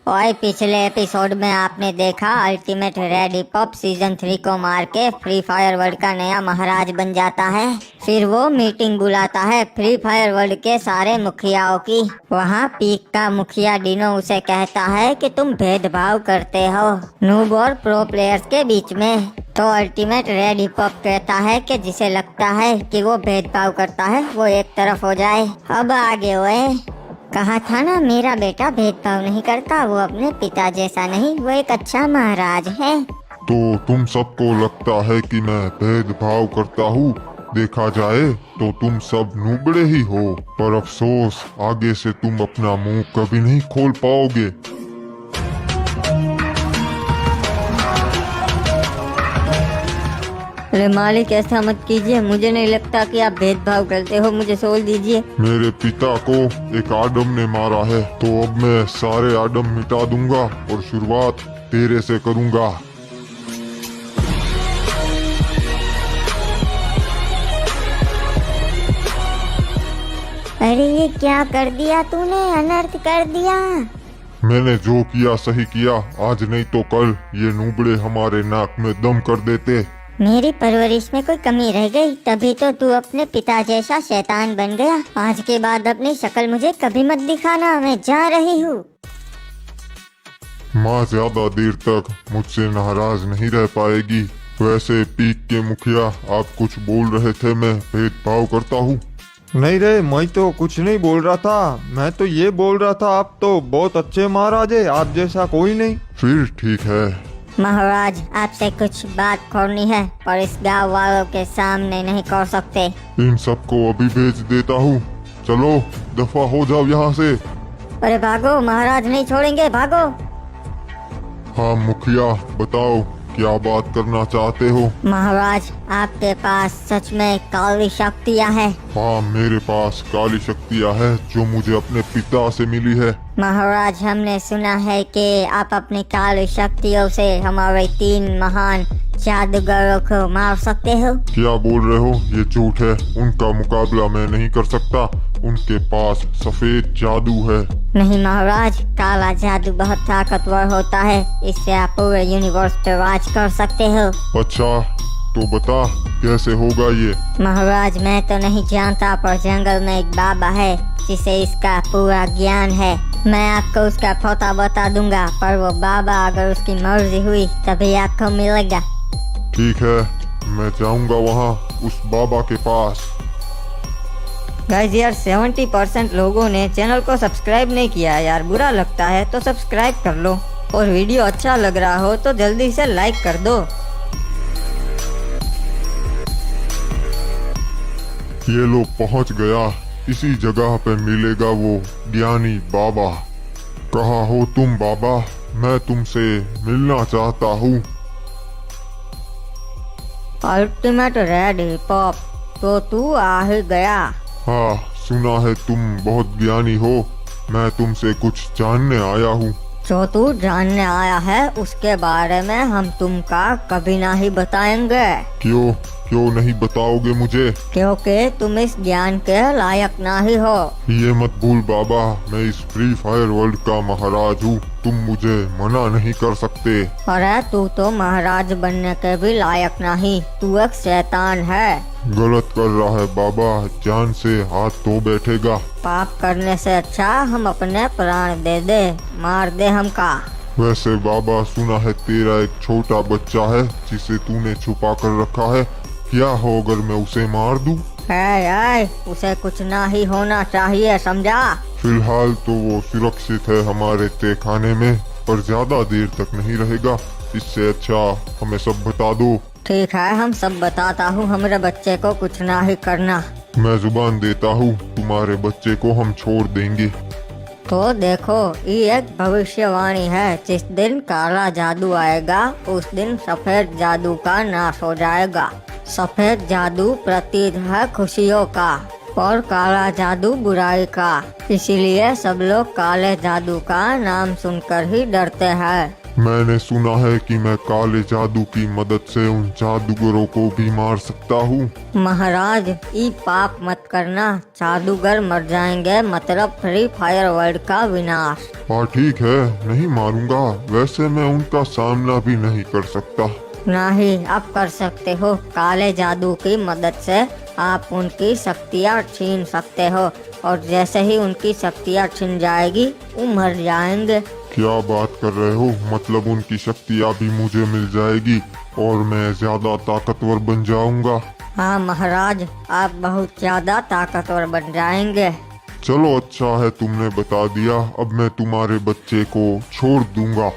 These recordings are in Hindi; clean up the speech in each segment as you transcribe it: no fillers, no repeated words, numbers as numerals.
और पिछले एपिसोड में आपने देखा ultimate red hip hop season 3 को मार के फ्री फायर वर्ल्ड का नया महाराज बन जाता है। फिर वो मीटिंग बुलाता है फ्री फायर वर्ल्ड के सारे मुखियाओं की। वहाँ पीक का मुखिया डिनो उसे कहता है कि तुम भेदभाव करते हो नूब और प्रो प्लेयर्स के बीच में। तो अल्टीमेट रेड हिप हॉप कहता है कि जिसे लगता है कि वो भेदभाव करता है वो एक तरफ हो जाए। अब आगे हुए कहा था ना, मेरा बेटा भेदभाव नहीं करता, वो अपने पिता जैसा नहीं, वो एक अच्छा महाराज है। तो तुम सबको लगता है कि मैं भेदभाव करता हूँ? देखा जाए तो तुम सब नुबड़े ही हो, पर अफसोस आगे से तुम अपना मुंह कभी नहीं खोल पाओगे। अरे मालिक, ऐसा मत कीजिए, मुझे नहीं लगता कि आप भेदभाव करते हो, मुझे सोल दीजिए। मेरे पिता को एक आदम ने मारा है, तो अब मैं सारे आदम मिटा दूंगा और शुरुआत तेरे से करूंगा। अरे ये क्या कर दिया तूने, अनर्थ कर दिया। मैंने जो किया सही किया, आज नहीं तो कल ये नुबड़े हमारे नाक में दम कर देते। मेरी परवरिश में कोई कमी रह गई, तभी तो तू अपने पिता जैसा शैतान बन गया। आज के बाद अपनी शक्ल मुझे कभी मत दिखाना, मैं जा रही हूँ। माँ ज्यादा देर तक मुझसे नाराज नहीं रह पाएगी। वैसे पीक के मुखिया, आप कुछ बोल रहे थे, मैं भेदभाव करता हूँ? नहीं रे, मैं तो कुछ नहीं बोल रहा था। मैं तो ये बोल रहा था आप तो बहुत अच्छे महाराज है, आप जैसा कोई नहीं। फिर ठीक है महाराज, आपसे कुछ बात करनी है, पर इस गांव वालों के सामने नहीं कर सकते। इन सबको अभी भेज देता हूँ। चलो दफा हो जाओ यहाँ से। अरे भागो, महाराज नहीं छोड़ेंगे, भागो। हाँ मुखिया, बताओ क्या बात करना चाहते हो? महाराज, आपके पास सच में काली शक्तियाँ हैं। हाँ, मेरे पास काली शक्तियाँ हैं जो मुझे अपने पिता से मिली है। महाराज, हमने सुना है कि आप अपनी काली शक्तियों से हमारे 3 महान जादूगरों को मार सकते हो। क्या बोल रहे हो? ये झूठ है, उनका मुकाबला मैं नहीं कर सकता। उनके पास सफेद जादू है। नहीं महाराज, काला जादू बहुत ताकतवर होता है, इससे आप पूरे यूनिवर्स पे राज कर सकते हो। अच्छा, तो बता कैसे होगा ये? महाराज, मैं तो नहीं जानता, पर जंगल में एक बाबा है जिसे इसका पूरा ज्ञान है। मैं आपको उसका पता बता दूंगा, पर वो बाबा अगर उसकी मर्जी हुई तभी आपको मिलेगा। ठीक है, मैं जाऊंगा वहाँ उस बाबा के पास। गाइस यार, 70% लोगों ने चैनल को सब्सक्राइब नहीं किया है यार, बुरा लगता है तो सब्सक्राइब कर लो, और वीडियो अच्छा लग रहा हो तो जल्दी से लाइक कर दो। ये लो पहुँच गया। इसी जगह पे मिलेगा वो ज्ञानी बाबा। कहाँ हो तुम बाबा? मैं तुमसे मिलना चाहता हूँ। अल्टीमेट रेड हिप हॉप, तो तू आ ही गया। हाँ, सुना है तुम बहुत ज्ञानी हो। मैं तुमसे कुछ जानने आया हूँ। जो तू जानने आया है उसके बारे में हम तुमका कभी नहीं बताएंगे। क्यों नहीं बताओगे मुझे? क्योंकि तुम इस ज्ञान के लायक नहीं हो। ये मत भूल बाबा, मैं इस फ्री फायर वर्ल्ड का महाराज हूँ। तुम मुझे मना नहीं कर सकते। अरे तू तो महाराज बनने के भी लायक नहीं, तू एक शैतान है। गलत कर रहा है बाबा, जान से हाथ धो बैठेगा। पाप करने से अच्छा हम अपने प्राण दे दे, मार दे हमका। वैसे बाबा, सुना है तेरा एक छोटा बच्चा है जिसे तूने छुपा कर रखा है। क्या हो अगर मैं उसे मार दूं? उसे कुछ ना ही होना चाहिए, समझा? फिलहाल तो वो सुरक्षित है हमारे तहखाने में, पर ज्यादा देर तक नहीं रहेगा। इससे अच्छा हमें सब बता दो। ठीक है, हम सब बताता हूँ, हमारे बच्चे को कुछ ना ही करना। मैं जुबान देता हूँ, तुम्हारे बच्चे को हम छोड़ देंगे। तो देखो, ये एक भविष्यवाणी है, जिस दिन काला जादू आएगा उस दिन सफेद जादू का नाश हो जाएगा। सफेद जादू प्रतीक है खुशियों का, और काला जादू बुराई का। इसीलिए सब लोग काले जादू का नाम सुनकर ही डरते हैं। मैंने सुना है कि मैं काले जादू की मदद से उन जादूगरों को भी मार सकता हूँ। महाराज, ई पाप मत करना, जादूगर मर जाएंगे, मतलब फ्री फायर वर्ल्ड का विनाश। हाँ ठीक है, नहीं मारूंगा। वैसे मैं उनका सामना भी नहीं कर सकता। नहीं, आप कर सकते हो। काले जादू की मदद से आप उनकी शक्तियाँ छीन सकते हो, और जैसे ही उनकी शक्तियाँ छिन जाएगी वो मर जाएंगे। क्या बात कर रहे हो? मतलब उनकी शक्तियाँ भी मुझे मिल जाएगी और मैं ज्यादा ताकतवर बन जाऊंगा? हाँ महाराज, आप बहुत ज्यादा ताकतवर बन जाएंगे। चलो अच्छा है, तुमने बता दिया। अब मैं तुम्हारे बच्चे को छोड़ दूंगा।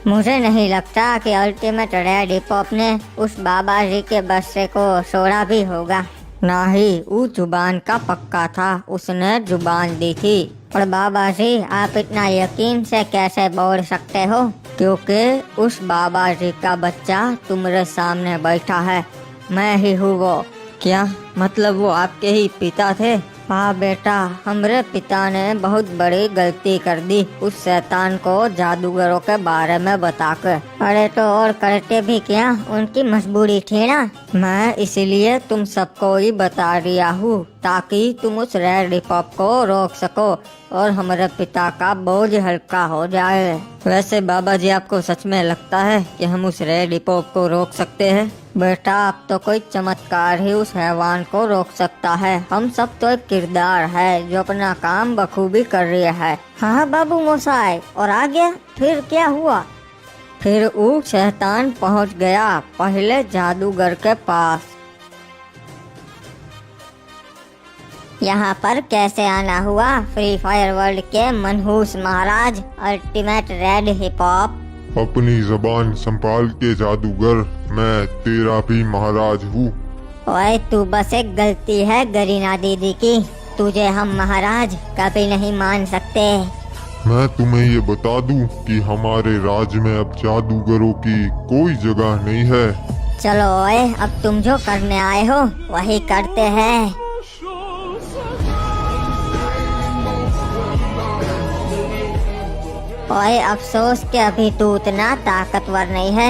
मुझे नहीं लगता कि अल्टीमेट रेड हिप हॉप ने उस बाबा जी के बच्चे को छोड़ा भी होगा। नहीं, वो जुबान का पक्का था, उसने जुबान दी थी। और बाबा जी, आप इतना यकीन से कैसे बोल सकते हो? क्योंकि उस बाबा जी का बच्चा तुम्हारे सामने बैठा है, मैं ही हूँ वो। क्या मतलब वो आपके ही पिता थे? हाँ बेटा, हमारे पिता ने बहुत बड़ी गलती कर दी उस शैतान को जादूगरों के बारे में बताकर। अरे तो और करते भी क्या, उनकी मजबूरी थी ना। मैं इसलिए तुम सबको ही बता दिया हूँ ताकि तुम उस रेड हिप हॉप को रोक सको और हमारे पिता का बोझ हल्का हो जाए। वैसे बाबा जी, आपको सच में लगता है कि हम उस रेड हिप हॉप को रोक सकते हैं? बेटा, अब तो कोई चमत्कार ही उस हैवान को रोक सकता है। हम सब तो एक किरदार है जो अपना काम बखूबी कर रही है। हाँ बाबू मोसाई, और आगे फिर क्या हुआ? फिर वो शैतान पहुंच गया पहले जादूगर के पास। यहाँ पर कैसे आना हुआ फ्री फायर वर्ल्ड के मनहूस महाराज अल्टीमेट रेड हिप हॉप? अपनी जबान संभाल के जादूगर, मैं तेरा भी महाराज हूँ। ओए, तू बस एक गलती है गरीना दीदी की, तुझे हम महाराज कभी नहीं मान सकते। मैं तुम्हें ये बता दूं कि हमारे राज्य में अब जादूगरों की कोई जगह नहीं है। चलो ओए, अब तुम जो करने आए हो वही करते हैं। ओए, अफसोस कि अभी तू उतना ताकतवर नहीं है।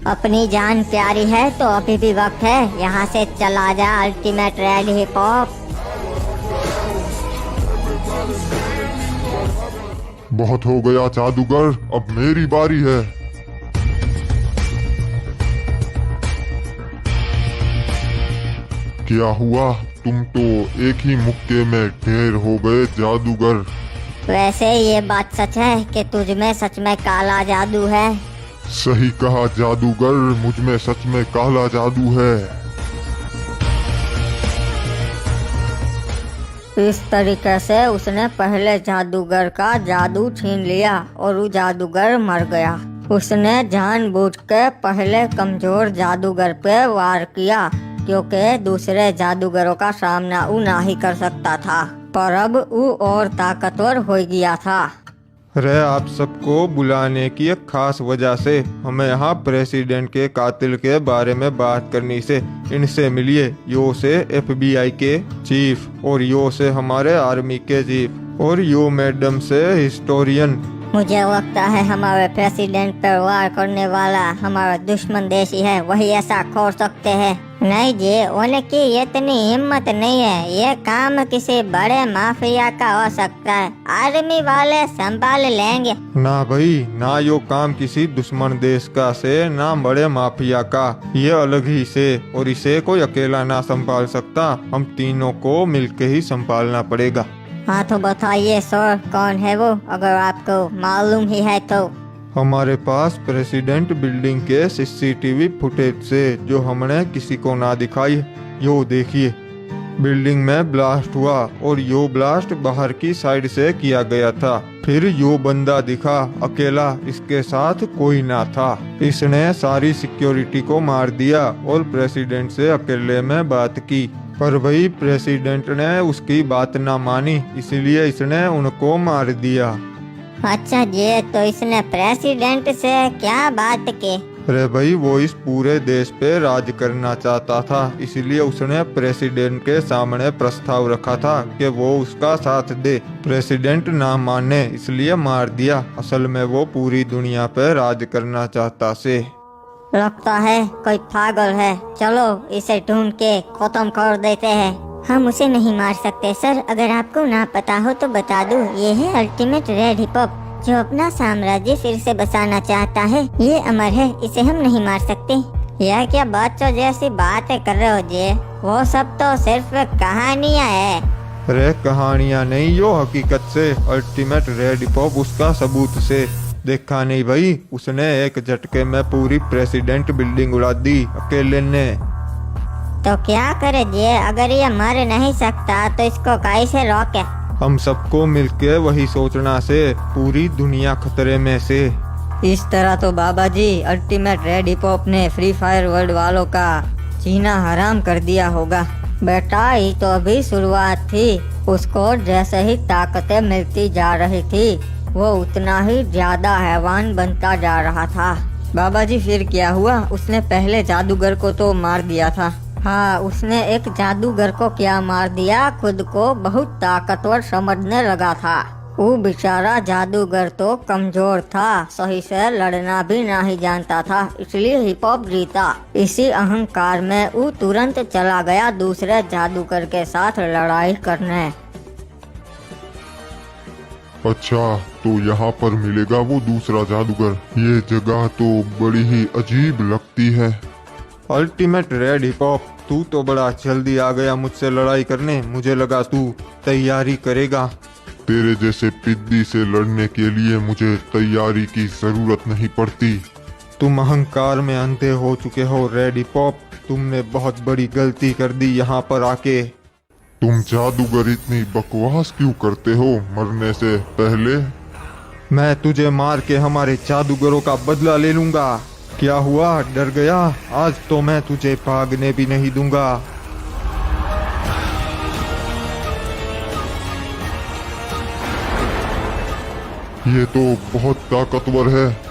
अपनी जान प्यारी है तो अभी भी वक्त है, यहाँ से चला जा अल्टीमेट रेड हिप हॉप। बहुत हो गया जादूगर, अब मेरी बारी है। क्या हुआ? तुम तो एक ही मुक्के में ढेर हो गए जादूगर। वैसे ये बात सच है कि तुझ में सच में काला जादू है। सही कहा जादूगर, मुझ में सच में काला जादू है। इस तरीके से उसने पहले जादूगर का जादू छीन लिया और वो जादूगर मर गया। उसने जानबूझ के पहले कमजोर जादूगर पे वार किया क्योंकि दूसरे जादूगरों का सामना वो ना ही कर सकता था, पर अब वो और ताकतवर हो गया था। अरे आप सबको बुलाने की एक खास वजह से हमें यहाँ प्रेसिडेंट के कातिल के बारे में बात करनी से इनसे मिलिए। यो से FBI के चीफ और यो से हमारे आर्मी के चीफ और यो मैडम से हिस्टोरियन। मुझे लगता है हमारे प्रेसिडेंट पर वार करने वाला हमारा दुश्मन देश ही है, वही ऐसा खोल सकते हैं। नहीं जी, उनकी इतनी हिम्मत नहीं है, ये काम किसी बड़े माफिया का हो सकता है, आर्मी वाले संभाल लेंगे। ना भाई ना, यो काम किसी दुश्मन देश का से ना बड़े माफिया का, ये अलग ही से, और इसे कोई अकेला ना संभाल सकता, हम तीनों को मिलके ही संभालना पड़ेगा। हाँ तो बताइए सर, कौन है वो, अगर आपको मालूम ही है तो। हमारे पास प्रेसिडेंट बिल्डिंग के CCTV फुटेज से जो हमने किसी को ना दिखाई, यो देखिए। बिल्डिंग में ब्लास्ट हुआ और यो ब्लास्ट बाहर की साइड से किया गया था। फिर यो बंदा दिखा अकेला, इसके साथ कोई ना था। इसने सारी सिक्योरिटी को मार दिया और प्रेसिडेंट से अकेले में बात की, पर वही प्रेसिडेंट ने उसकी बात ना मानी, इसलिए इसने उनको मार दिया। अच्छा जी, तो इसने प्रेसिडेंट से क्या बात की? अरे भाई, वो इस पूरे देश पे राज करना चाहता था, इसलिए उसने प्रेसिडेंट के सामने प्रस्ताव रखा था कि वो उसका साथ दे। प्रेसिडेंट ना माने इसलिए मार दिया। असल में वो पूरी दुनिया पे राज करना चाहता से। लगता है कोई पागल है, चलो इसे ढूंढ के खत्म कर देते हैं। हम उसे नहीं मार सकते सर, अगर आपको ना पता हो तो बता दूं, ये है अल्टीमेट रेड हिप-हॉप जो अपना साम्राज्य फिर से बसाना चाहता है। ये अमर है, इसे हम नहीं मार सकते। यह क्या बच्चों जैसी बातें कर रहे हो जी? वो सब तो सिर्फ कहानियाँ है। अरे कहानियां नहीं, यो हकीकत से। अल्टीमेट रेड हिप-हॉप उसका सबूत से। देखा नहीं भाई, उसने एक झटके में पूरी प्रेसिडेंट बिल्डिंग उड़ा दी अकेले ने। तो क्या करे जी, अगर ये मर नहीं सकता तो इसको कैसे रोके? हम सबको मिलके वही सोचना से, पूरी दुनिया खतरे में से। इस तरह तो बाबा जी अल्टीमेट रेड हिप-हॉप ने फ्री फायर वर्ल्ड वालों का जीना हराम कर दिया होगा। बेटा ये तो अभी शुरुआत थी। उसको जैसे ही ताकतें मिलती जा रही थी वो उतना ही ज्यादा हैवान बनता जा रहा था। बाबा जी फिर क्या हुआ? उसने पहले जादूगर को तो मार दिया था। हाँ, उसने एक जादूगर को क्या मार दिया, खुद को बहुत ताकतवर समझने लगा था। वो बेचारा जादूगर तो कमजोर था, सही से लड़ना भी नहीं जानता था, इसलिए हिप-हॉप जीता। इसी अहंकार में वो तुरंत चला गया दूसरे जादूगर के साथ लड़ाई करने। अच्छा, तो यहाँ पर मिलेगा वो दूसरा जादूगर। ये जगह तो बड़ी ही अजीब लगती है। अल्टीमेट रेड हिप-हॉप, तू तो बड़ा जल्दी आ गया मुझसे लड़ाई करने। मुझे लगा तू तैयारी करेगा। तेरे जैसे पिद्दी से लड़ने के लिए मुझे तैयारी की जरूरत नहीं पड़ती। तुम अहंकार में अंधे हो चुके हो रेड हिप-हॉप। तुमने बहुत बड़ी गलती कर दी यहाँ पर आके। तुम जादूगर इतनी बकवास क्यों करते हो मरने से पहले? मैं तुझे मार के हमारे जादूगरों का बदला ले लूंगा। क्या हुआ, डर गया? आज तो मैं तुझे भागने भी नहीं दूंगा। ये तो बहुत ताकतवर है।